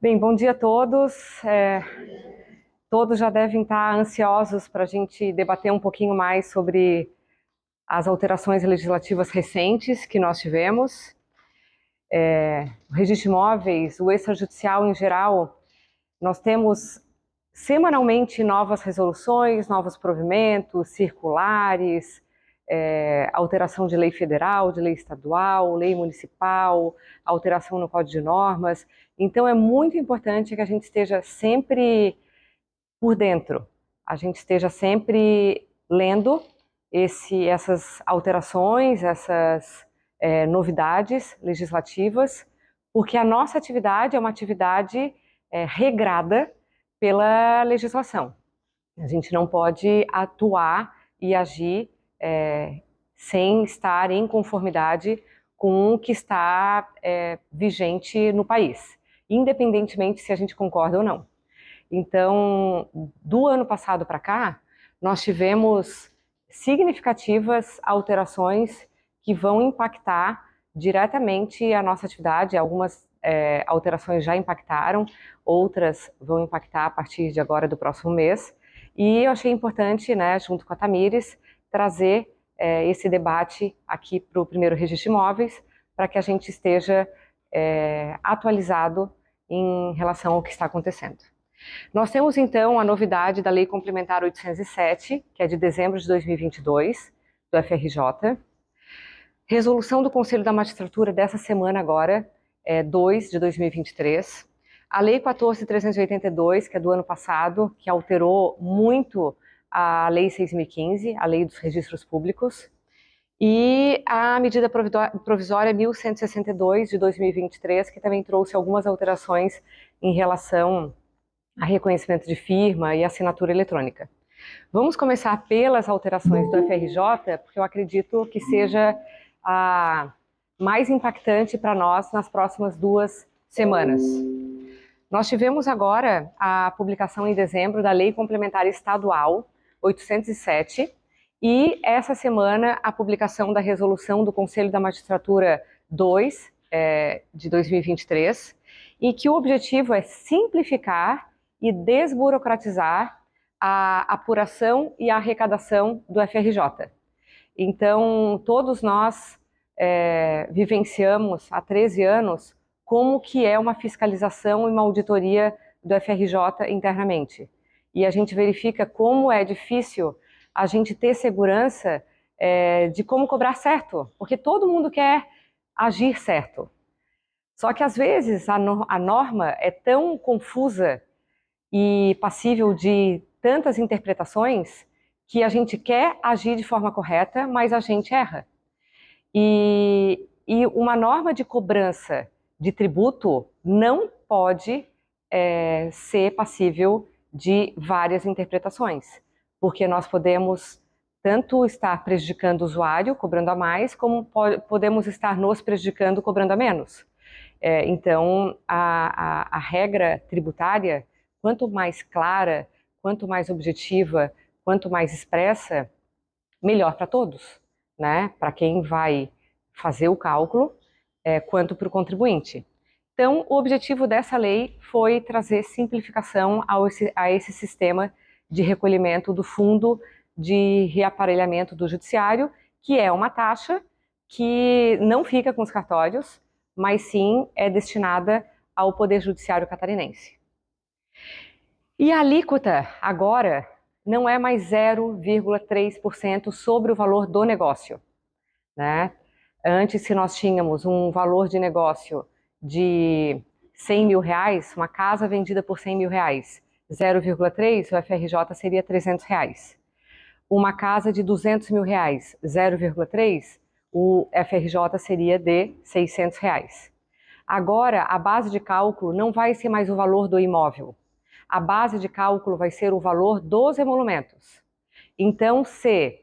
Bem, bom dia a todos. Todos já devem estar ansiosos para a gente debater um pouquinho mais sobre as alterações legislativas recentes que nós tivemos. O registro de imóveis, o extrajudicial em geral, nós temos semanalmente novas resoluções, novos provimentos, circulares, alteração de lei federal, de lei estadual, lei municipal, alteração no Código de Normas. Então, é muito importante que a gente esteja sempre por dentro, a gente esteja sempre lendo essas alterações, essas novidades legislativas, porque a nossa atividade é uma atividade regrada pela legislação. A gente não pode atuar e agir sem estar em conformidade com o que está vigente no país, independentemente se a gente concorda ou não. Então, do ano passado para cá, nós tivemos significativas alterações que vão impactar diretamente a nossa atividade. Algumas alterações já impactaram, outras vão impactar a partir de agora do próximo mês. E eu achei importante, né, junto com a Tamires, trazer esse debate aqui para o primeiro registro de imóveis, para que a gente esteja atualizado em relação ao que está acontecendo. Nós temos, então, a novidade da Lei Complementar 807, que é de dezembro de 2022, do FRJ. Resolução do Conselho da Magistratura dessa semana agora, 2 de 2023. A Lei 14.382, que é do ano passado, que alterou muito a Lei 6.015, a Lei dos Registros Públicos. E a medida provisória 1162 de 2023, que também trouxe algumas alterações em relação a reconhecimento de firma e assinatura eletrônica. Vamos começar pelas alterações do FRJ, porque eu acredito que seja a mais impactante para nós nas próximas 2 semanas. Nós tivemos agora a publicação em dezembro da Lei Complementar Estadual 807 e essa semana a publicação da Resolução do Conselho da Magistratura 2 de 2023, e que o objetivo é simplificar e desburocratizar a apuração e a arrecadação do FRJ. Então, todos nós vivenciamos há 13 anos como que é uma fiscalização e uma auditoria do FRJ internamente. E a gente verifica como é difícil a gente ter segurança de como cobrar certo, porque todo mundo quer agir certo. Só que às vezes a norma é tão confusa e passível de tantas interpretações que a gente quer agir de forma correta, mas a gente erra. E uma norma de cobrança de tributo não pode ser passível de várias interpretações, porque nós podemos tanto estar prejudicando o usuário, cobrando a mais, como podemos estar nos prejudicando, cobrando a menos. Então, a regra tributária, quanto mais clara, quanto mais objetiva, quanto mais expressa, melhor para todos, né? Para quem vai fazer o cálculo, quanto para o contribuinte. Então, o objetivo dessa lei foi trazer simplificação a esse sistema de recolhimento do Fundo de Reaparelhamento do Judiciário, que é uma taxa que não fica com os cartórios, mas sim é destinada ao Poder Judiciário catarinense. E a alíquota agora não é mais 0,3% sobre o valor do negócio, né? Antes, se nós tínhamos um valor de negócio de 100 mil reais, uma casa vendida por 100 mil reais, 0,3, o FRJ seria 300 reais. Uma casa de 200 mil reais, 0,3, o FRJ seria de 600 reais. Agora, a base de cálculo não vai ser mais o valor do imóvel. A base de cálculo vai ser o valor dos emolumentos. Então, se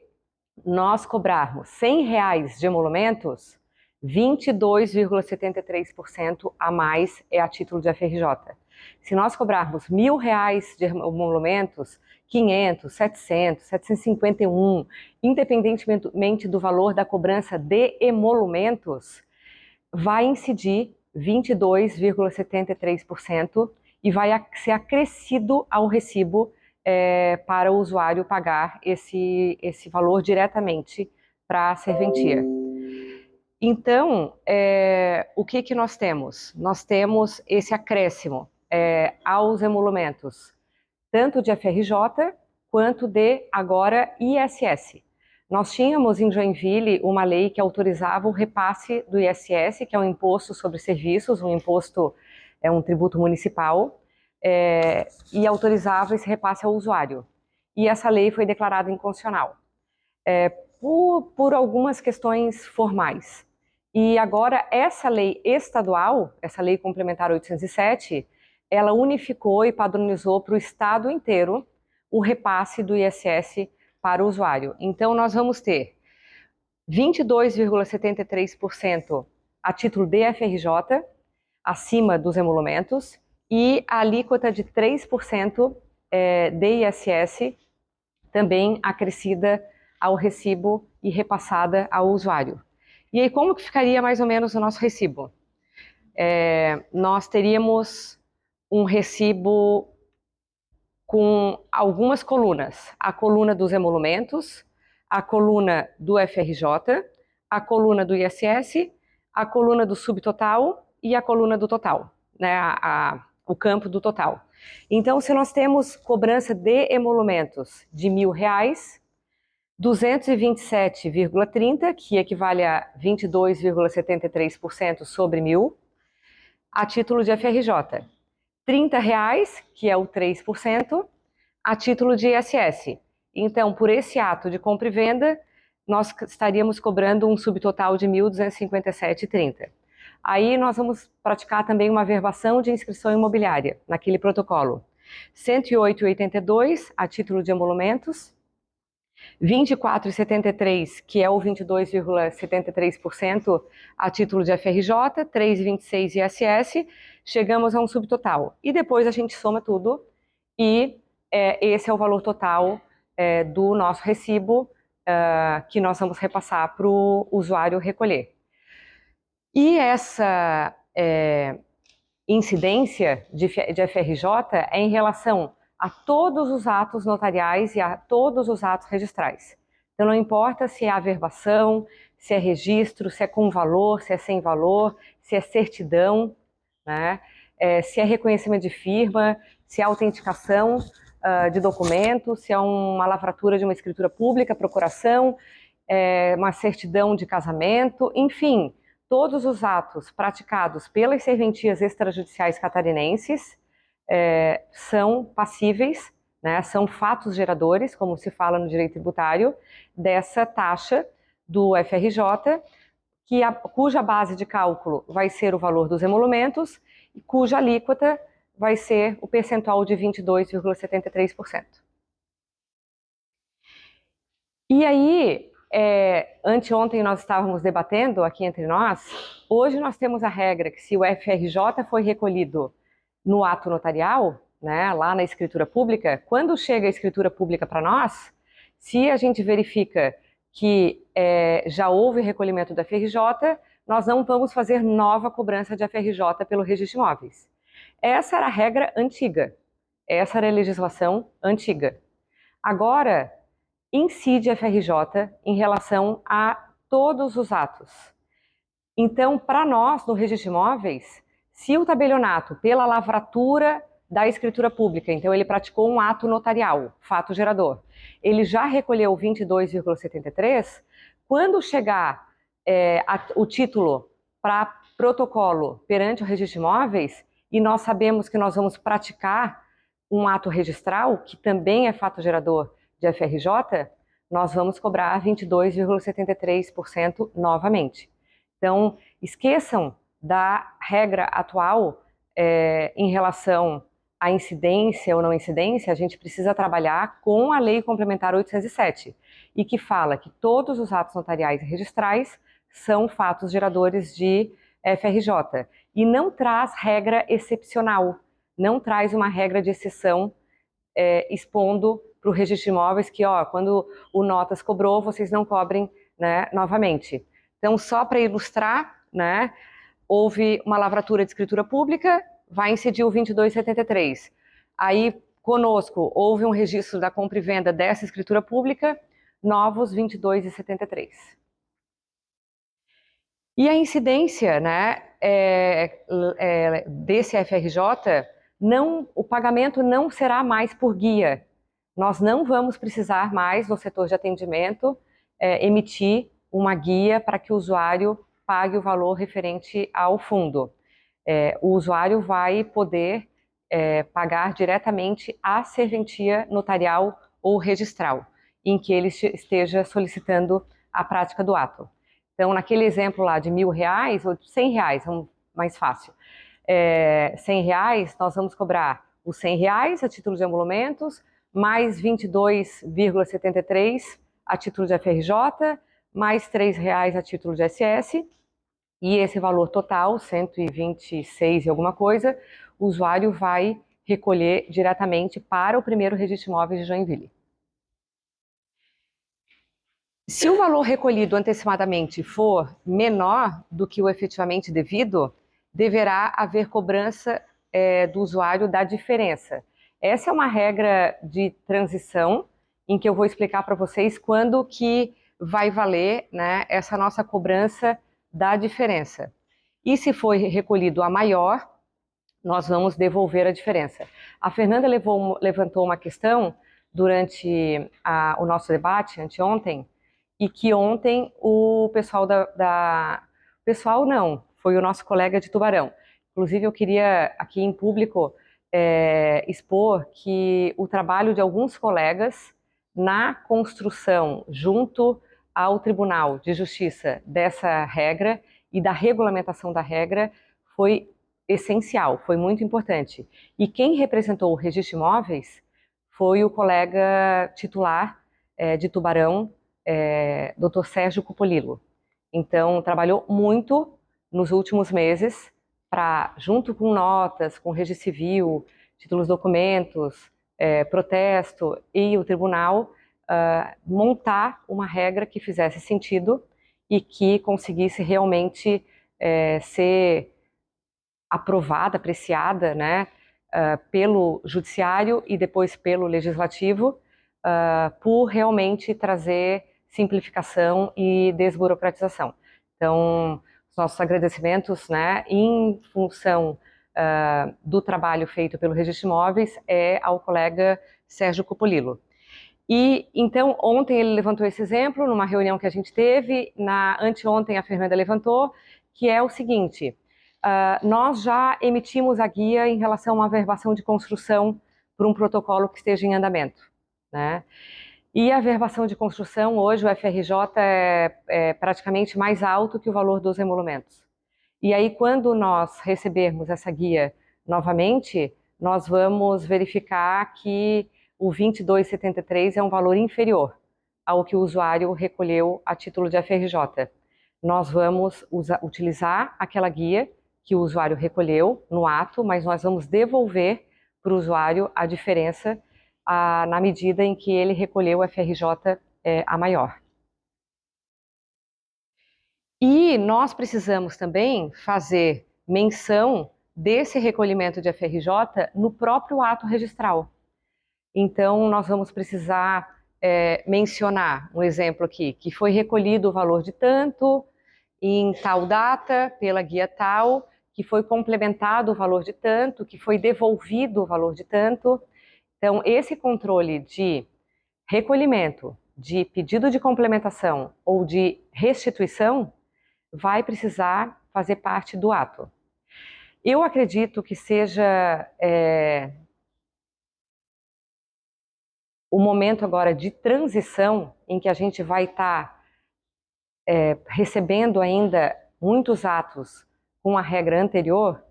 nós cobrarmos 100 reais de emolumentos, 22,73% a mais é a título de FRJ. Se nós cobrarmos 1.000 reais de emolumentos, 500, 700, 751, independentemente do valor da cobrança de emolumentos, vai incidir 22,73% e vai ser acrescido ao recibo para o usuário pagar esse valor diretamente para a serventia. Então, o que nós temos? Nós temos esse acréscimo aos emolumentos, tanto de FRJ quanto de, agora, ISS. Nós tínhamos em Joinville uma lei que autorizava o repasse do ISS, que é um imposto sobre serviços, um tributo municipal, e autorizava esse repasse ao usuário. E essa lei foi declarada inconstitucional, por algumas questões formais. E agora essa lei estadual, essa lei complementar 807, ela unificou e padronizou para o estado inteiro o repasse do ISS para o usuário. Então nós vamos ter 22,73% a título de FRJ, acima dos emolumentos, e a alíquota de 3% de ISS, também acrescida ao recibo e repassada ao usuário. E aí, como que ficaria mais ou menos o nosso recibo? Nós teríamos um recibo com algumas colunas. A coluna dos emolumentos, a coluna do FRJ, a coluna do ISS, a coluna do subtotal e a coluna do total, né? O campo do total. Então, se nós temos cobrança de emolumentos de R$1.000, 227,30, que equivale a 22,73% sobre 1.000, a título de FRJ. R$30, que é o 3%, a título de ISS. Então, por esse ato de compra e venda, nós estaríamos cobrando um subtotal de 1.257,30. Aí nós vamos praticar também uma averbação de inscrição imobiliária naquele protocolo. 108,82 a título de emolumentos, 24,73, que é o 22,73% a título de FRJ, 3,26 ISS, chegamos a um subtotal. E depois a gente soma tudo e esse é o valor total do nosso recibo que nós vamos repassar para o usuário recolher. E essa incidência de FRJ é em relação a todos os atos notariais e a todos os atos registrais. Então não importa se é averbação, se é registro, se é com valor, se é sem valor, se é certidão, né? Se é reconhecimento de firma, se é autenticação de documento, se é uma lavratura de uma escritura pública, procuração, uma certidão de casamento, enfim, todos os atos praticados pelas serventias extrajudiciais catarinenses são passíveis, né, são fatos geradores, como se fala no direito tributário, dessa taxa do FRJ, cuja base de cálculo vai ser o valor dos emolumentos e cuja alíquota vai ser o percentual de 22,73%. E aí, anteontem nós estávamos debatendo aqui entre nós, hoje nós temos a regra que se o FRJ foi recolhido no ato notarial, né, lá na escritura pública, quando chega a escritura pública para nós, se a gente verifica que já houve recolhimento da FRJ, nós não vamos fazer nova cobrança de FRJ pelo registro de imóveis. Essa era a regra antiga, essa era a legislação antiga. Agora, incide a FRJ em relação a todos os atos. Então, para nós, no registro de imóveis, se o tabelionato, pela lavratura da escritura pública, então ele praticou um ato notarial, fato gerador, ele já recolheu 22,73, quando chegar o título para protocolo perante o registro de imóveis, e nós sabemos que nós vamos praticar um ato registral, que também é fato gerador de FRJ, nós vamos cobrar 22,73% novamente. Então, esqueçam da regra atual em relação à incidência ou não incidência. A gente precisa trabalhar com a Lei Complementar 807, e que fala que todos os atos notariais e registrais são fatos geradores de FRJ, e não traz regra excepcional, não traz uma regra de exceção expondo para o registro de imóveis que, quando o Notas cobrou, vocês não cobrem, né, novamente. Então, só para ilustrar, né, houve uma lavratura de escritura pública, vai incidir o 2273. Aí, conosco, houve um registro da compra e venda dessa escritura pública, novos 22,73. E a incidência, né, desse FRJ, o pagamento não será mais por guia. Nós não vamos precisar mais, no setor de atendimento, emitir uma guia para que o usuário pague o valor referente ao fundo. O usuário vai poder pagar diretamente a serventia notarial ou registral, em que ele esteja solicitando a prática do ato. Então, naquele exemplo lá de R$1.000 ou de R$100, mais fácil, R$100, nós vamos cobrar os R$100 a título de emolumentos, mais 22,73 a título de FRJ, mais R$3 a título de SS, e esse valor total, 126 e alguma coisa, o usuário vai recolher diretamente para o primeiro registro de imóveis de Joinville. Se o valor recolhido antecipadamente for menor do que o efetivamente devido, deverá haver cobrança do usuário da diferença. Essa é uma regra de transição, em que eu vou explicar para vocês quando que vai valer, né, essa nossa cobrança da diferença. E se for recolhido a maior, nós vamos devolver a diferença. A Fernanda levantou uma questão durante o nosso debate, anteontem, e que ontem o pessoal Pessoal não, foi o nosso colega de Tubarão. Inclusive, eu queria aqui em público expor que o trabalho de alguns colegas na construção, junto ao Tribunal de Justiça dessa regra e da regulamentação da regra, foi essencial, foi muito importante. E quem representou o Registro de Imóveis foi o colega titular de Tubarão, Dr. Sérgio Cupolillo. Então, trabalhou muito nos últimos meses para, junto com notas, com registro civil, títulos documentos, protesto e o tribunal, montar uma regra que fizesse sentido e que conseguisse realmente ser aprovada, apreciada, né, pelo judiciário e depois pelo legislativo, por realmente trazer simplificação e desburocratização. Então, os nossos agradecimentos, né, em função do trabalho feito pelo Registro de Imóveis, ao colega Sérgio Cupolillo. E, então, ontem ele levantou esse exemplo, numa reunião que a gente teve, anteontem a Fernanda levantou, que é o seguinte: nós já emitimos a guia em relação a uma averbação de construção por um protocolo que esteja em andamento, né? E a averbação de construção, hoje o FRJ é praticamente mais alto que o valor dos emolumentos. E aí, quando nós recebermos essa guia novamente, nós vamos verificar que o 22,73 é um valor inferior ao que o usuário recolheu a título de FRJ. Nós vamos utilizar aquela guia que o usuário recolheu no ato, mas nós vamos devolver para o usuário a diferença na medida em que ele recolheu o FRJ a maior. E nós precisamos também fazer menção desse recolhimento de FRJ no próprio ato registral. Então, nós vamos precisar mencionar um exemplo aqui, que foi recolhido o valor de tanto, em tal data, pela guia tal, que foi complementado o valor de tanto, que foi devolvido o valor de tanto. Então, esse controle de recolhimento, de pedido de complementação ou de restituição vai precisar fazer parte do ato. Eu acredito que seja o momento agora de transição em que a gente vai estar recebendo ainda muitos atos com a regra anterior.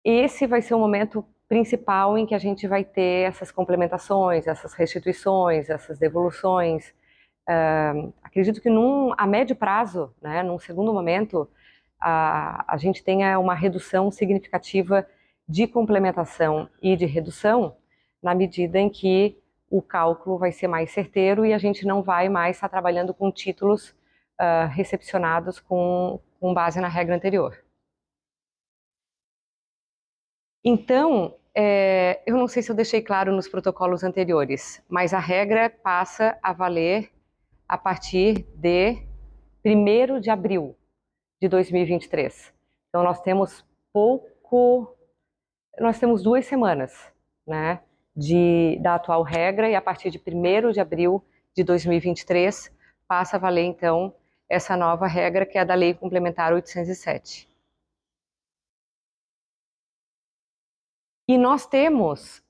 Esse vai ser o momento principal em que a gente vai ter essas complementações, essas restituições, essas devoluções. Acredito que a médio prazo, né, num segundo momento, a gente tenha uma redução significativa de complementação e de redução, na medida em que o cálculo vai ser mais certeiro e a gente não vai mais estar trabalhando com títulos recepcionados com base na regra anterior. Então, eu não sei se eu deixei claro nos protocolos anteriores, mas a regra passa a valer a partir de 1º de abril de 2023. Então, nós temos 2 semanas, né, da atual regra, e a partir de 1º de abril de 2023 passa a valer, então, essa nova regra, que é a da Lei Complementar 807. E nós temos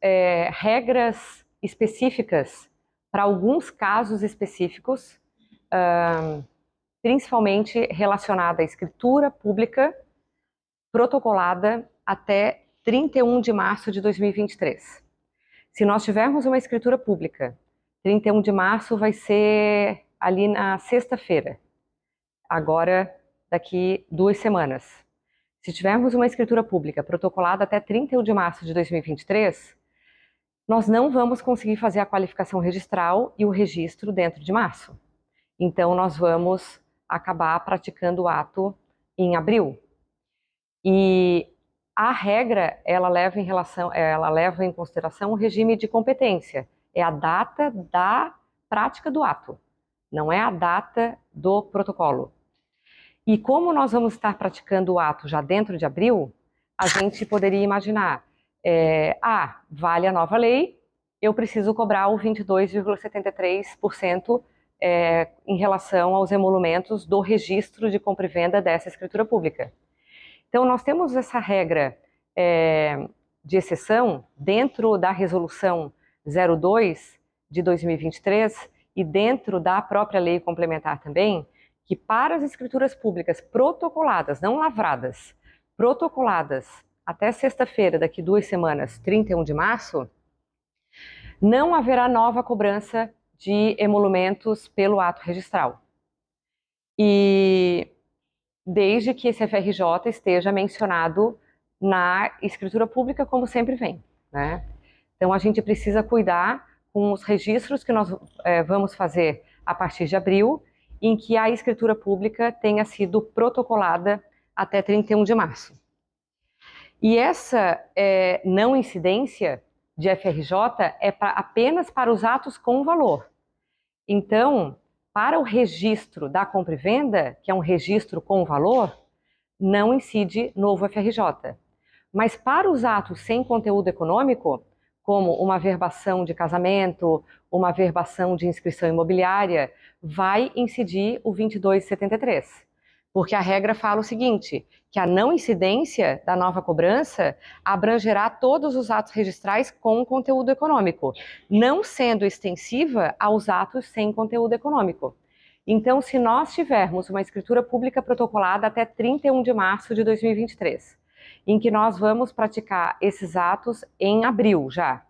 regras específicas para alguns casos específicos, principalmente relacionada à escritura pública protocolada até 31 de março de 2023. Se nós tivermos uma escritura pública, 31 de março vai ser ali na sexta-feira, agora daqui 2 semanas. Se tivermos uma escritura pública protocolada até 31 de março de 2023, nós não vamos conseguir fazer a qualificação registral e o registro dentro de março. Então, nós vamos acabar praticando o ato em abril. E a regra, ela leva em consideração o regime de competência. É a data da prática do ato, não é a data do protocolo. E como nós vamos estar praticando o ato já dentro de abril, a gente poderia imaginar, vale a nova lei, eu preciso cobrar o 22,73% em relação aos emolumentos do registro de compra e venda dessa escritura pública. Então, nós temos essa regra de exceção dentro da Resolução 02 de 2023 e dentro da própria lei complementar também, que para as escrituras públicas protocoladas, não lavradas, protocoladas até sexta-feira, daqui 2 semanas, 31 de março, não haverá nova cobrança de emolumentos pelo ato registral. E desde que esse FRJ esteja mencionado na escritura pública, como sempre vem, né? Então, a gente precisa cuidar com os registros que nós vamos fazer a partir de abril, em que a escritura pública tenha sido protocolada até 31 de março. E essa não incidência de FRJ é apenas para os atos com valor. Então, para o registro da compra e venda, que é um registro com valor, não incide novo FRJ. Mas para os atos sem conteúdo econômico, como uma verbação de casamento, uma verbação de inscrição imobiliária, vai incidir o 2273. Porque a regra fala o seguinte, que a não incidência da nova cobrança abrangerá todos os atos registrais com conteúdo econômico, não sendo extensiva aos atos sem conteúdo econômico. Então, se nós tivermos uma escritura pública protocolada até 31 de março de 2023, em que nós vamos praticar esses atos em abril já,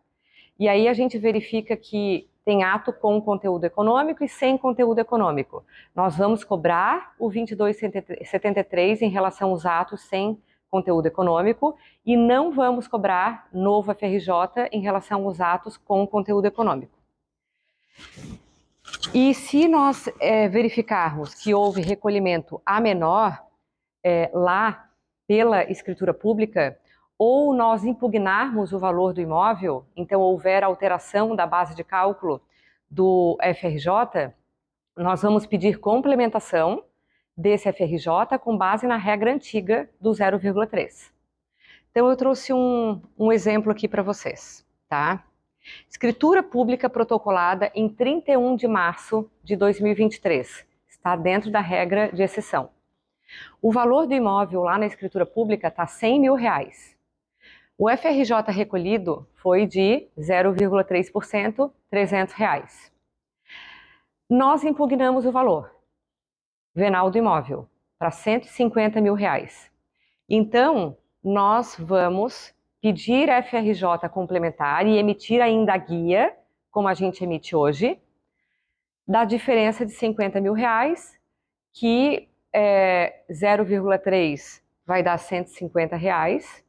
e aí a gente verifica que tem ato com conteúdo econômico e sem conteúdo econômico. Nós vamos cobrar o 2273 em relação aos atos sem conteúdo econômico e não vamos cobrar novo FRJ em relação aos atos com conteúdo econômico. E se nós verificarmos que houve recolhimento a menor lá pela escritura pública, ou nós impugnarmos o valor do imóvel, então houver alteração da base de cálculo do FRJ, nós vamos pedir complementação desse FRJ com base na regra antiga do 0,3. Então eu trouxe um exemplo aqui para vocês, tá? Escritura pública protocolada em 31 de março de 2023, está dentro da regra de exceção. O valor do imóvel lá na escritura pública está R$100 mil. O FRJ recolhido foi de 0,3%, R$300. Nós impugnamos o valor venal do imóvel para R$150 mil. Então, nós vamos pedir FRJ complementar e emitir ainda a guia, como a gente emite hoje, da diferença de R$50 mil, que 0,3 vai dar R$150.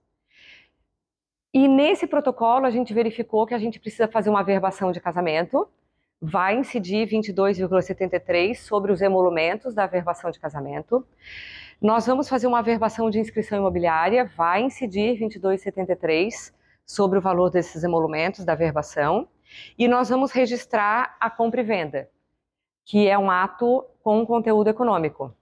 E nesse protocolo a gente verificou que a gente precisa fazer uma verbação de casamento, vai incidir 22,73 sobre os emolumentos da verbação de casamento. Nós vamos fazer uma averbação de inscrição imobiliária, vai incidir 22,73 sobre o valor desses emolumentos da averbação, e nós vamos registrar a compra e venda, que é um ato com conteúdo econômico.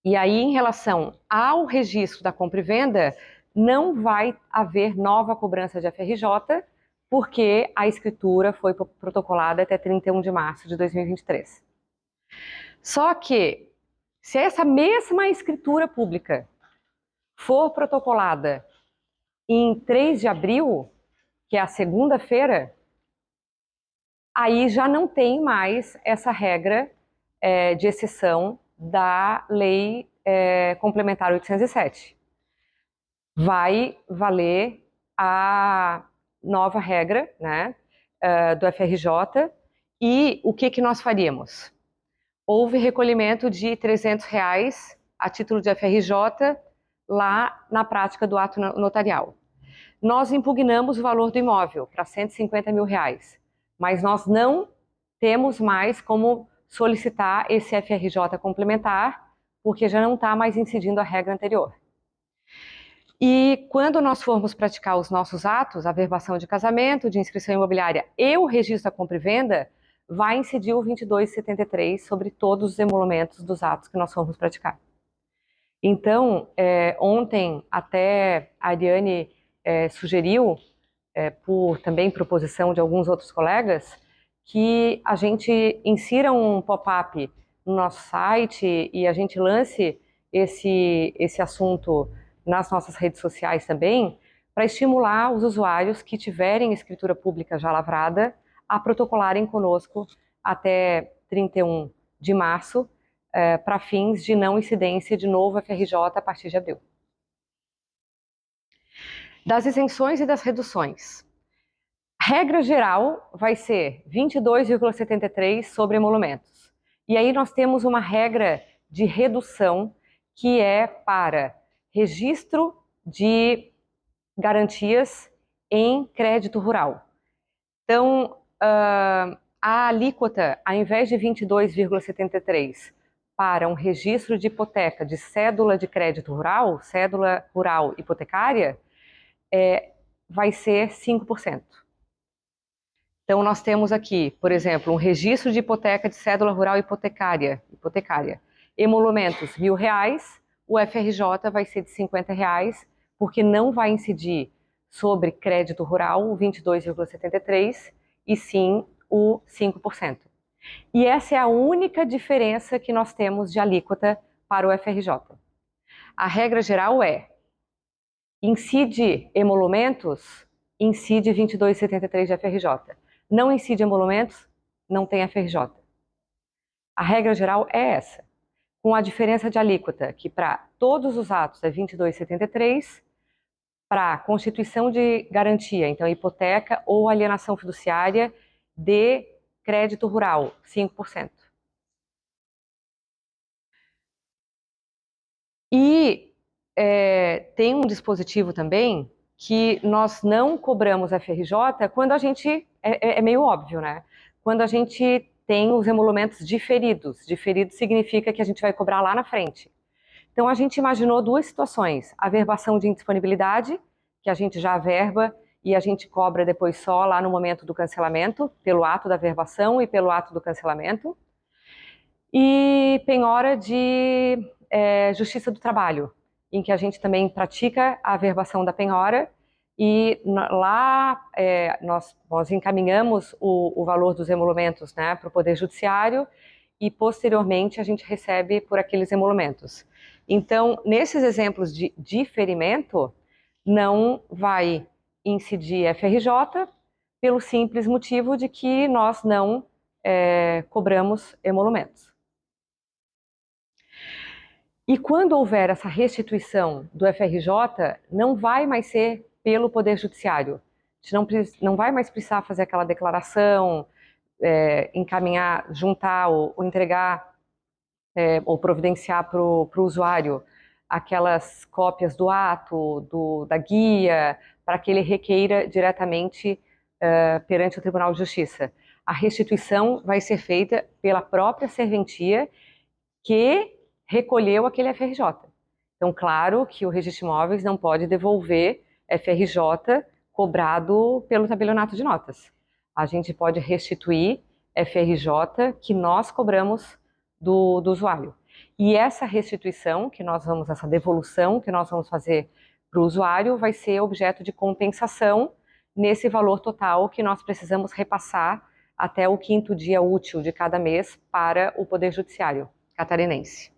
E aí, em relação ao registro da compra e venda, não vai haver nova cobrança de FRJ, porque a escritura foi protocolada até 31 de março de 2023. Só que, se essa mesma escritura pública for protocolada em 3 de abril, que é a segunda-feira, aí já não tem mais essa regra de exceção da Lei Complementar 807. Vai valer a nova regra, né, do FRJ, e o que nós faríamos? Houve recolhimento de R$300 a título de FRJ lá na prática do ato notarial. Nós impugnamos o valor do imóvel para R$150 mil, mas nós não temos mais como solicitar esse FRJ complementar, porque já não está mais incidindo a regra anterior. E quando nós formos praticar os nossos atos, a averbação de casamento, de inscrição imobiliária e o registro da compra e venda, vai incidir o 2273 sobre todos os emolumentos dos atos que nós formos praticar. Então, ontem até a Ariane sugeriu, por também proposição de alguns outros colegas, que a gente insira um pop-up no nosso site e a gente lance esse assunto nas nossas redes sociais também, para estimular os usuários que tiverem escritura pública já lavrada a protocolarem conosco até 31 de março, para fins de não incidência de novo FRJ a partir de abril. Das isenções e das reduções. Regra geral vai ser 22,73 sobre emolumentos. E aí nós temos uma regra de redução que é para registro de garantias em crédito rural. Então, a alíquota, ao invés de 22,73 para um registro de hipoteca de cédula de crédito rural, cédula rural hipotecária, vai ser 5%. Então, nós temos aqui, por exemplo, um registro de hipoteca de cédula rural hipotecária. Emolumentos R$1.000, o FRJ vai ser de R$50, porque não vai incidir sobre crédito rural o 22,73 e sim o 5%. E essa é a única diferença que nós temos de alíquota para o FRJ. A regra geral incide emolumentos, incide 22,73 de FRJ. Não incide emolumentos, não tem FRJ. A regra geral é essa, com a diferença de alíquota, que para todos os atos é 22,73, para constituição de garantia, então hipoteca ou alienação fiduciária de crédito rural, 5%. E tem um dispositivo também que nós não cobramos FRJ quando a gente, é meio óbvio, né? Quando a gente tem os emolumentos diferidos. Diferido significa que a gente vai cobrar lá na frente. Então a gente imaginou duas situações: a averbação de indisponibilidade, que a gente já averba e a gente cobra depois só lá no momento do cancelamento, pelo ato da averbação e pelo ato do cancelamento, e penhora de justiça do trabalho, em que a gente também pratica a averbação da penhora e lá nós encaminhamos o valor dos emolumentos, né, para o Poder Judiciário e posteriormente a gente recebe por aqueles emolumentos. Então, nesses exemplos de diferimento, não vai incidir FRJ pelo simples motivo de que nós não cobramos emolumentos. E quando houver essa restituição do FRJ, não vai mais ser pelo Poder Judiciário. A gente não vai mais precisar fazer aquela declaração, encaminhar, juntar ou entregar ou providenciar para o usuário aquelas cópias do ato, da guia, para que ele requeira diretamente perante o Tribunal de Justiça. A restituição vai ser feita pela própria serventia que recolheu aquele FRJ. Então, claro que o registro de imóveis não pode devolver FRJ cobrado pelo tabelionato de notas. A gente pode restituir FRJ que nós cobramos do usuário. E essa restituição essa devolução que nós vamos fazer para o usuário vai ser objeto de compensação nesse valor total que nós precisamos repassar até o 5º dia útil de cada mês para o Poder Judiciário catarinense.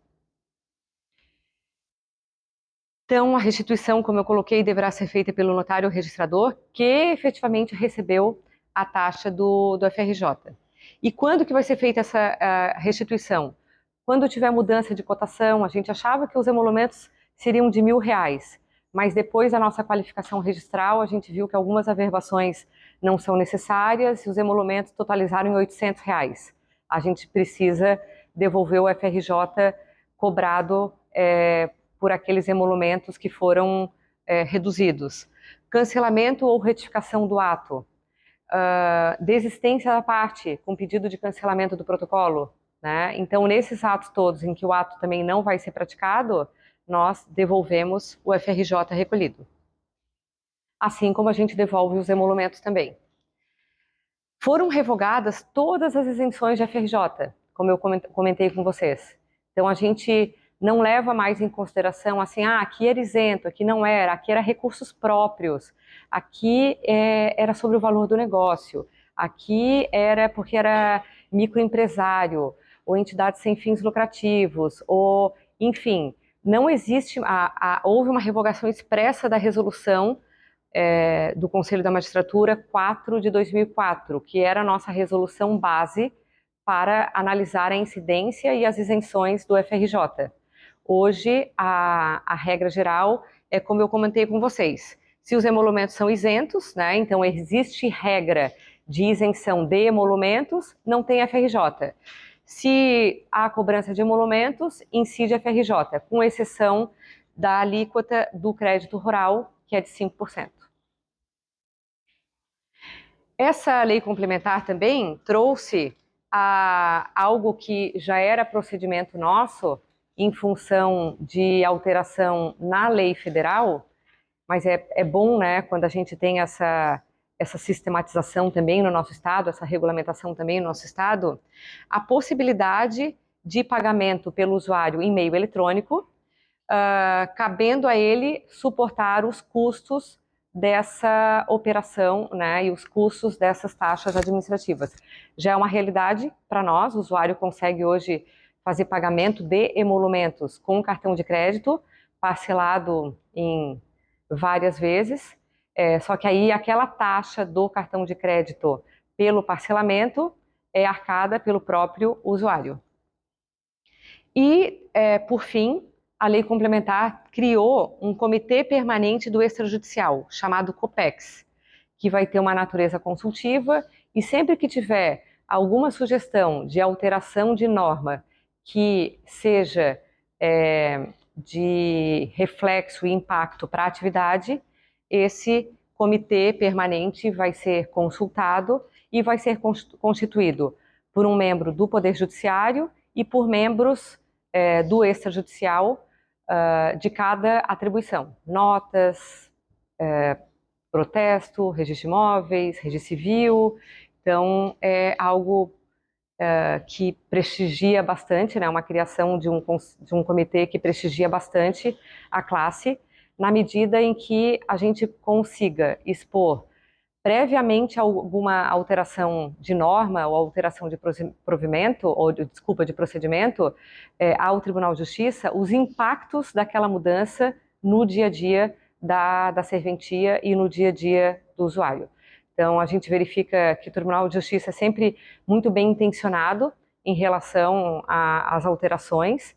Então, a restituição, como eu coloquei, deverá ser feita pelo notário registrador que efetivamente recebeu a taxa do FRJ. E quando que vai ser feita essa restituição? Quando tiver mudança de cotação, a gente achava que os emolumentos seriam de R$1.000, mas depois da nossa qualificação registral, a gente viu que algumas averbações não são necessárias e os emolumentos totalizaram em R$800. A gente precisa devolver o FRJ cobrado por aqueles emolumentos que foram reduzidos. Cancelamento ou retificação do ato. Desistência da parte com pedido de cancelamento do protocolo. Né? Então, nesses atos todos em que o ato também não vai ser praticado, nós devolvemos o FRJ recolhido. Assim como a gente devolve os emolumentos também. Foram revogadas todas as isenções de FRJ, como eu comentei com vocês. Então, a gente não leva mais em consideração assim, aqui era isento, aqui não era, aqui era recursos próprios, aqui era sobre o valor do negócio, aqui era porque era microempresário, ou entidades sem fins lucrativos, ou, enfim, não existe, houve uma revogação expressa da resolução do Conselho da Magistratura 4 de 2004, que era a nossa resolução base para analisar a incidência e as isenções do FRJ. Hoje, a regra geral é como eu comentei com vocês. Se os emolumentos são isentos, né, então existe regra de isenção de emolumentos, não tem FRJ. Se há cobrança de emolumentos, incide FRJ, com exceção da alíquota do crédito rural, que é de 5%. Essa lei complementar também trouxe algo que já era procedimento nosso em função de alteração na lei federal, mas é bom, né, quando a gente tem essa sistematização também no nosso estado, essa regulamentação também no nosso estado, a possibilidade de pagamento pelo usuário em meio eletrônico, cabendo a ele suportar os custos dessa operação, né, e os custos dessas taxas administrativas. Já é uma realidade para nós, o usuário consegue hoje fazer pagamento de emolumentos com cartão de crédito, parcelado em várias vezes, só que aí aquela taxa do cartão de crédito pelo parcelamento é arcada pelo próprio usuário. E, por fim, a lei complementar criou um comitê permanente do extrajudicial, chamado COPEX, que vai ter uma natureza consultiva e sempre que tiver alguma sugestão de alteração de norma que seja de reflexo e impacto para a atividade, esse comitê permanente vai ser consultado e vai ser constituído por um membro do Poder Judiciário e por membros do extrajudicial de cada atribuição. Notas, protesto, registro de imóveis, registro civil. Então, é algo que prestigia bastante, né, uma criação de um comitê que prestigia bastante a classe, na medida em que a gente consiga expor previamente alguma alteração de norma ou alteração de provimento, ou desculpa, de procedimento, ao Tribunal de Justiça, os impactos daquela mudança no dia a dia da serventia e no dia a dia do usuário. Então, a gente verifica que o Tribunal de Justiça é sempre muito bem intencionado em relação às alterações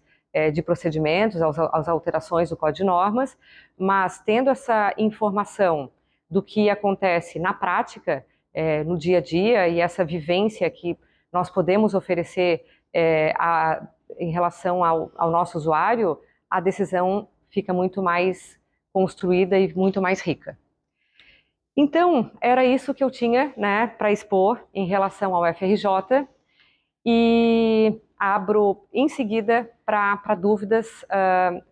de procedimentos, às alterações do Código de Normas, mas tendo essa informação do que acontece na prática, no dia a dia, e essa vivência que nós podemos oferecer em relação ao nosso usuário, a decisão fica muito mais construída e muito mais rica. Então, era isso que eu tinha, né, para expor em relação ao FRJ, e abro em seguida para dúvidas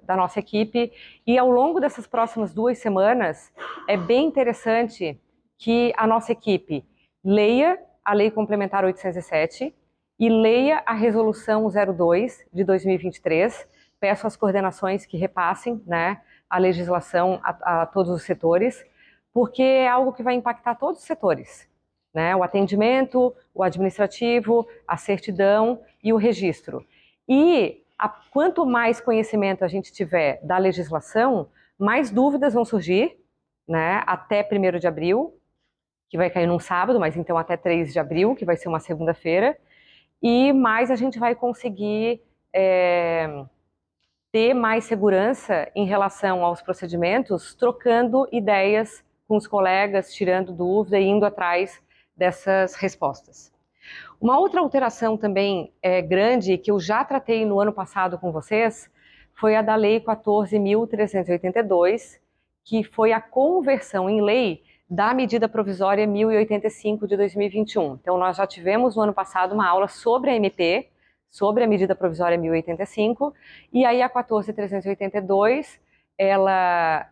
da nossa equipe, e ao longo dessas próximas 2 semanas é bem interessante que a nossa equipe leia a Lei Complementar 807 e leia a Resolução 02 de 2023. Peço às coordenações que repassem, né, a legislação a todos os setores, porque é algo que vai impactar todos os setores, né? O atendimento, o administrativo, a certidão e o registro. E quanto mais conhecimento a gente tiver da legislação, mais dúvidas vão surgir, né? Até 1º de abril, que vai cair num sábado, mas então até 3 de abril, que vai ser uma segunda-feira, e mais a gente vai conseguir ter mais segurança em relação aos procedimentos, trocando ideias com os colegas, tirando dúvida e indo atrás dessas respostas. Uma outra alteração também grande, que eu já tratei no ano passado com vocês, foi a da Lei 14.382, que foi a conversão em lei da medida provisória 1085 de 2021. Então, nós já tivemos no ano passado uma aula sobre a MP, sobre a medida provisória 1085, e aí a 14.382, ela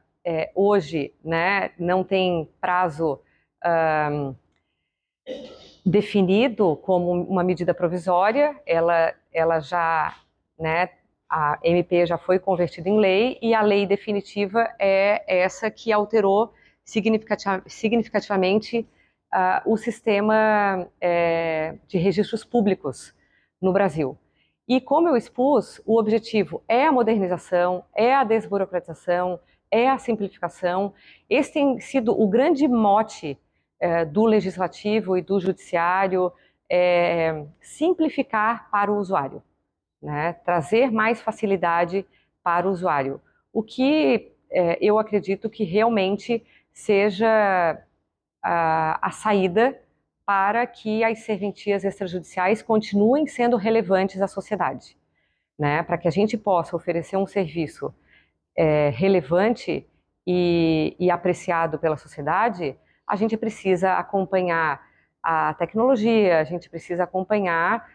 hoje, né, não tem prazo definido como uma medida provisória, ela já, né, a MP já foi convertida em lei, e a lei definitiva é essa que alterou significativamente o sistema de registros públicos no Brasil. E como eu expus, o objetivo é a modernização, é a desburocratização, é a simplificação. Esse tem sido o grande mote do legislativo e do judiciário, simplificar para o usuário, né? Trazer mais facilidade para o usuário. O que eu acredito que realmente seja a saída para que as serventias extrajudiciais continuem sendo relevantes à sociedade, né? Para que a gente possa oferecer um serviço relevante e apreciado pela sociedade, a gente precisa acompanhar a tecnologia, a gente precisa acompanhar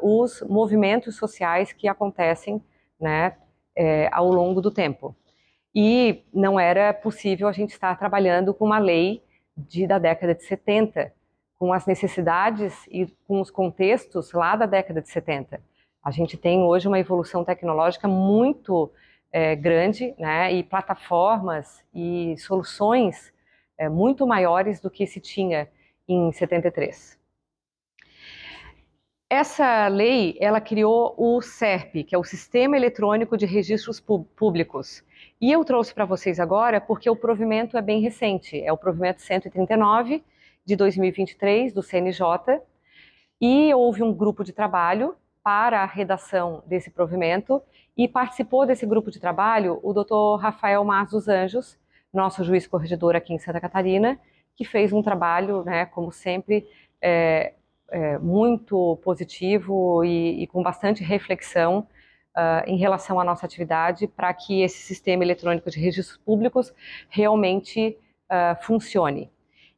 os movimentos sociais que acontecem, né, ao longo do tempo. E não era possível a gente estar trabalhando com uma lei da década de 70, com as necessidades e com os contextos lá da década de 70. A gente tem hoje uma evolução tecnológica muito grande, né, e plataformas e soluções muito maiores do que se tinha em 73. Essa lei, ela criou o SERP, que é o Sistema Eletrônico de Registros Públicos. E eu trouxe para vocês agora porque o provimento é bem recente, é o provimento 139 de 2023 do CNJ, e houve um grupo de trabalho para a redação desse provimento, e participou desse grupo de trabalho o Dr. Rafael Mas dos Anjos, nosso juiz corregedor aqui em Santa Catarina, que fez um trabalho, né, como sempre, muito positivo e com bastante reflexão em relação à nossa atividade, para que esse sistema eletrônico de registros públicos realmente funcione.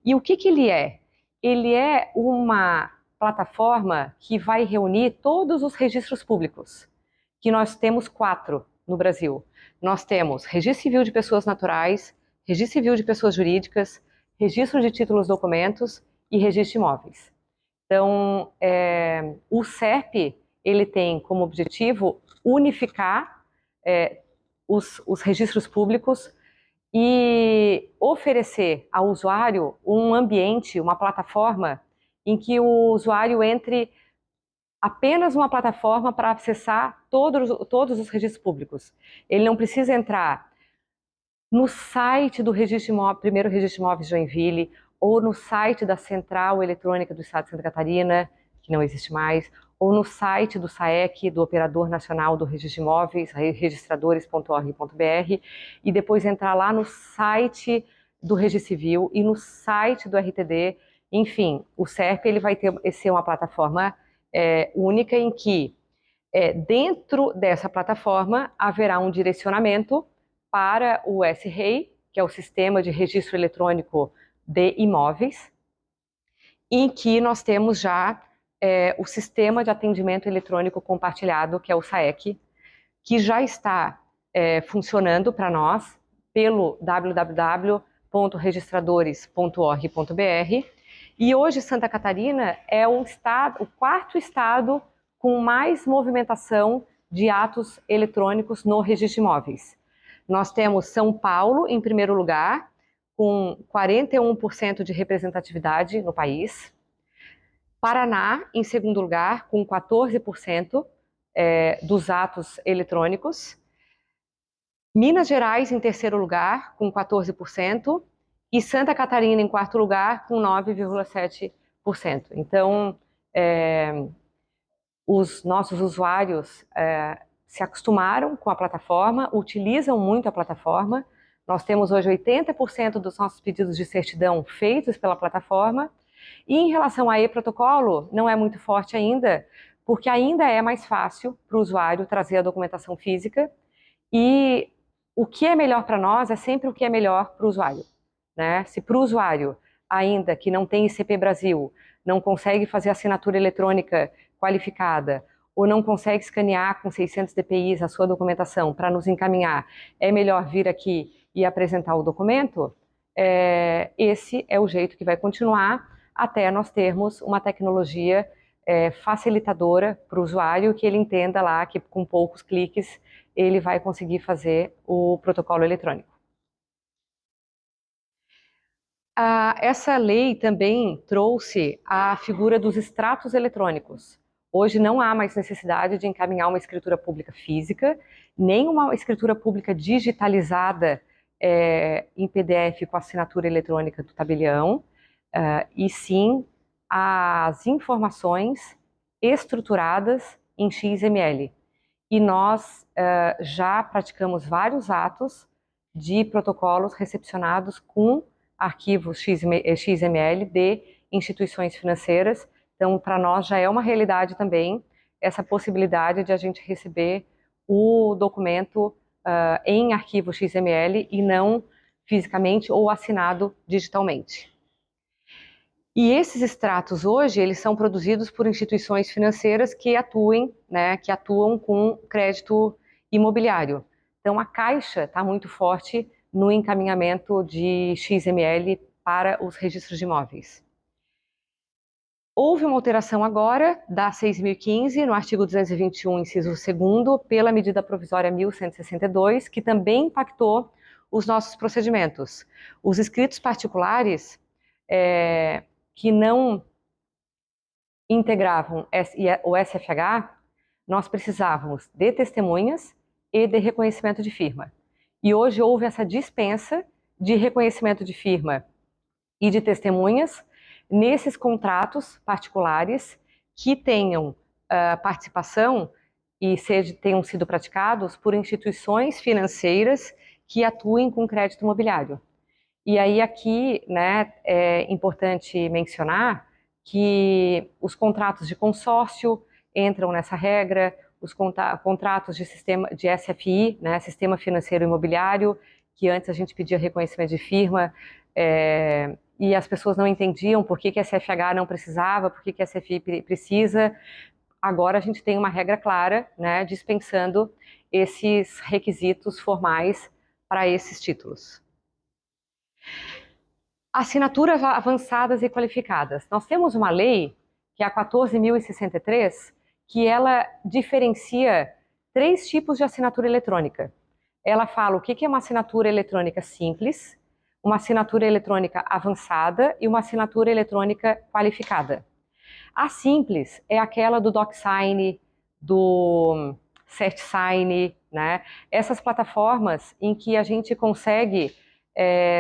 E o que ele é? Ele é uma plataforma que vai reunir todos os registros públicos, que nós temos 4 no Brasil. Nós temos Registro Civil de Pessoas Naturais, Registro Civil de Pessoas Jurídicas, Registro de Títulos e Documentos e Registro de Imóveis. Então, o SERP, ele tem como objetivo unificar os registros públicos e oferecer ao usuário um ambiente, uma plataforma em que o usuário entre apenas uma plataforma para acessar todos os registros públicos. Ele não precisa entrar no site do primeiro Registro de Imóveis de Joinville, ou no site da Central Eletrônica do Estado de Santa Catarina, que não existe mais, ou no site do SAEC, do Operador Nacional do Registro de Imóveis, registradores.org.br, e depois entrar lá no site do Registro Civil e no site do RTD. Enfim, o SERP ele vai ser uma plataforma única em que, dentro dessa plataforma, haverá um direcionamento para o SREI, que é o Sistema de Registro Eletrônico de Imóveis, em que nós temos já o Sistema de Atendimento Eletrônico Compartilhado, que é o SAEC, que já está funcionando para nós pelo www.registradores.org.br. E hoje Santa Catarina é o quarto estado com mais movimentação de atos eletrônicos no registro de imóveis. Nós temos São Paulo em primeiro lugar, com 41% de representatividade no país. Paraná em segundo lugar, com 14% dos atos eletrônicos. Minas Gerais em terceiro lugar, com 14%. E Santa Catarina em quarto lugar, com 9,7%. Então, os nossos usuários se acostumaram com a plataforma, utilizam muito a plataforma. Nós temos hoje 80% dos nossos pedidos de certidão feitos pela plataforma. E em relação a e-protocolo, não é muito forte ainda, porque ainda é mais fácil para o usuário trazer a documentação física. E o que é melhor para nós é sempre o que é melhor para o usuário, né? Se para o usuário, ainda que não tem ICP Brasil, não consegue fazer assinatura eletrônica qualificada, ou não consegue escanear com 600 dpi a sua documentação para nos encaminhar, é melhor vir aqui e apresentar o documento, esse é o jeito que vai continuar até nós termos uma tecnologia facilitadora para o usuário, que ele entenda lá que com poucos cliques ele vai conseguir fazer o protocolo eletrônico. Essa lei também trouxe a figura dos extratos eletrônicos. Hoje não há mais necessidade de encaminhar uma escritura pública física, nem uma escritura pública digitalizada em PDF com assinatura eletrônica do tabelião, e sim as informações estruturadas em XML. E nós já praticamos vários atos de protocolos recepcionados com arquivos XML de instituições financeiras. Então, para nós já é uma realidade também essa possibilidade de a gente receber o documento em arquivo XML e não fisicamente ou assinado digitalmente. E esses extratos hoje, eles são produzidos por instituições financeiras que atuam com crédito imobiliário. Então, a Caixa está muito forte no encaminhamento de XML para os registros de imóveis. Houve uma alteração agora da 6.015, no artigo 221, inciso 2º, pela medida provisória 1162, que também impactou os nossos procedimentos. Os escritos particulares que não integravam o SFH, nós precisávamos de testemunhas e de reconhecimento de firma. E hoje houve essa dispensa de reconhecimento de firma e de testemunhas nesses contratos particulares que tenham participação e tenham sido praticados por instituições financeiras que atuem com crédito imobiliário. E aí aqui, né, é importante mencionar que os contratos de consórcio entram nessa regra, os contratos de sistema de SFI, né, Sistema Financeiro Imobiliário, que antes a gente pedia reconhecimento de firma, e as pessoas não entendiam por que SFH não precisava, por que SFI precisa. Agora a gente tem uma regra clara, né, dispensando esses requisitos formais para esses títulos. Assinaturas avançadas e qualificadas. Nós temos uma lei, que é a 14.063, que ela diferencia 3 tipos de assinatura eletrônica. Ela fala o que é uma assinatura eletrônica simples, uma assinatura eletrônica avançada e uma assinatura eletrônica qualificada. A simples é aquela do DocSign, do CertSign, né? Essas plataformas em que a gente consegue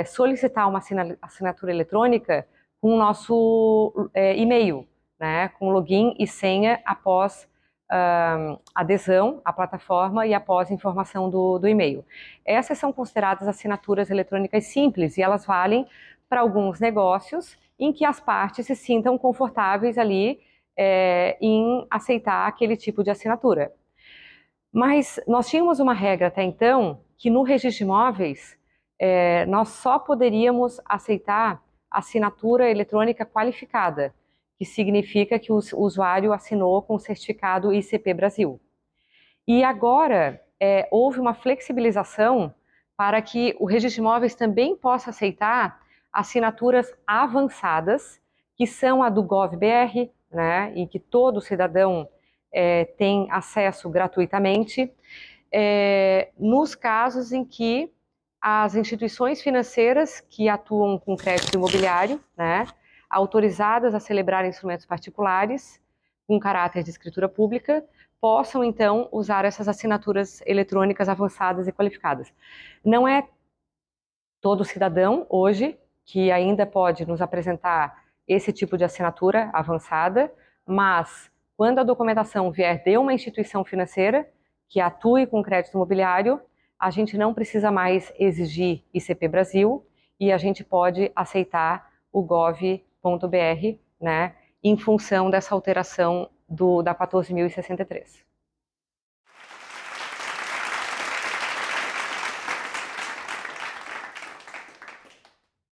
solicitar uma assinatura eletrônica com o nosso e-mail, né? Com login e senha após adesão à plataforma e após informação do e-mail. Essas são consideradas assinaturas eletrônicas simples e elas valem para alguns negócios em que as partes se sintam confortáveis ali em aceitar aquele tipo de assinatura. Mas nós tínhamos uma regra até então que no registro de imóveis nós só poderíamos aceitar assinatura eletrônica qualificada, que significa que o usuário assinou com o certificado ICP Brasil. E agora houve uma flexibilização para que o registro de imóveis também possa aceitar assinaturas avançadas, que são a do GovBR, né, e que todo cidadão tem acesso gratuitamente, nos casos em que as instituições financeiras que atuam com crédito imobiliário, né, autorizadas a celebrar instrumentos particulares com caráter de escritura pública, possam, então, usar essas assinaturas eletrônicas avançadas e qualificadas. Não é todo cidadão, hoje, que ainda pode nos apresentar esse tipo de assinatura avançada, mas quando a documentação vier de uma instituição financeira que atue com crédito imobiliário, a gente não precisa mais exigir ICP Brasil e a gente pode aceitar o gov.br, né, em função dessa alteração da 14.063.